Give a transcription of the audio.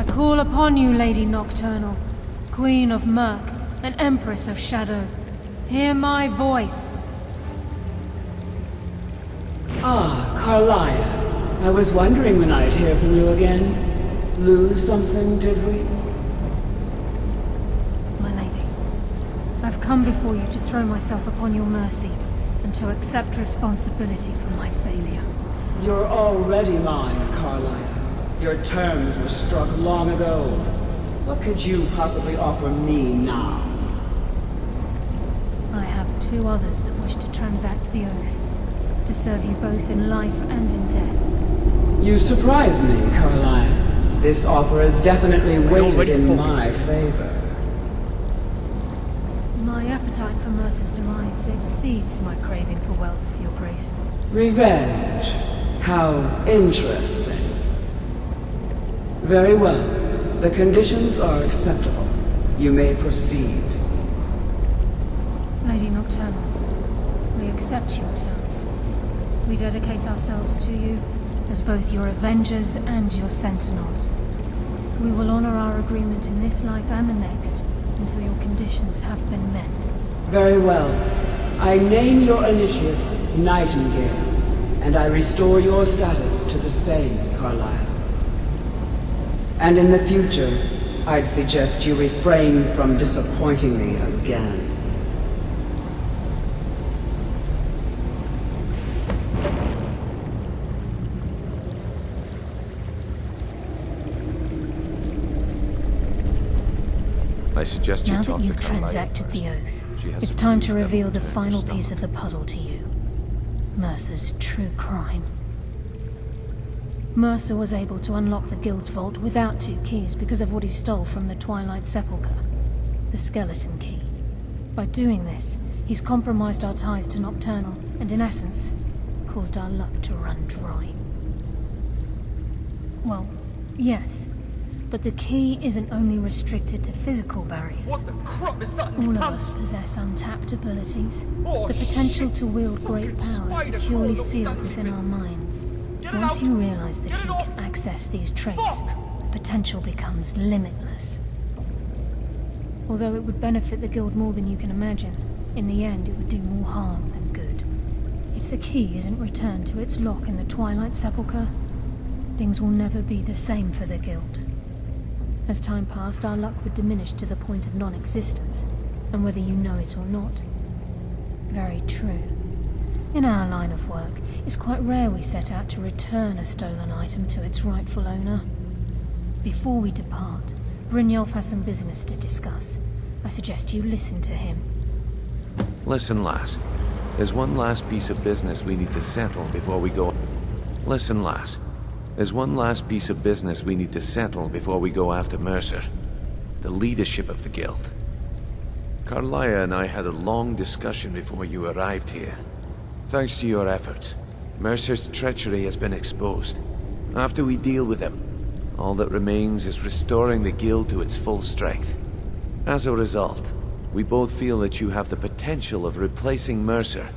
call upon you, Lady Nocturnal, Queen of Murk and Empress of Shadow. Hear my voice. Ah, Carlia. I was wondering when I'd hear from you again. Lose something, did we? My lady, I've come before you to throw myself upon your mercy and to accept responsibility for my failure. You're already mine, Carlia. Your terms were struck long ago. What could you possibly offer me now? I have two others that wish to transact the oath, to serve you both in life and in death. You surprise me, Carlia. This offer is definitely weighted in my favor. My appetite for Mercer's demise exceeds my craving for wealth, Your Grace. Revenge. How interesting. Very well. The conditions are acceptable. You may proceed. Lady Nocturnal, we accept your terms. We dedicate ourselves to you as both your avengers and your sentinels. We will honor our agreement in this life and the next until your conditions have been met. Very well. I name your initiates Nightingale, and I restore your status to the same, Carlisle. And in the future, I'd suggest you refrain from disappointing me again. I suggest you now talk that to you've Carlisle transacted first. the oath, She has it's some time to reason reveal the to final stop. piece of the puzzle to you. Mercer's true crime. Mercer was able to unlock the Guild's vault without two keys because of what he stole from the Twilight Sepulchre, the skeleton key. By doing this, he's compromised our ties to Nocturnal, and in essence, caused our luck to run dry. Well, yes, but the key isn't only restricted to physical barriers. What the crap is that? All of us possess untapped abilities, Oh, the potential shit. to wield great Fucking power spider securely crawled up sealed that within bit. our minds. Get it Once out. you realize the Get it key off. can access these traits, Fuck. the potential becomes limitless. Although it would benefit the Guild more than you can imagine, in the end it would do more harm than good. If the key isn't returned to its lock in the Twilight Sepulchre, things will never be the same for the Guild. As time passed, our luck would diminish to the point of non-existence, and whether you know it or not. Very true. In our line of work, it's quite rare we set out to return a stolen item to its rightful owner. Before we depart, Brynjolf has some business to discuss. I suggest you listen to him. Listen, lass. There's one last piece of business we need to settle before we go... Listen, lass. There's one last piece of business we need to settle before we go after Mercer. The leadership of the Guild. Carlia and I had a long discussion before you arrived here. Thanks to your efforts, Mercer's treachery has been exposed. After we deal with him, all that remains is restoring the Guild to its full strength. As a result, we both feel that you have the potential of replacing Mercer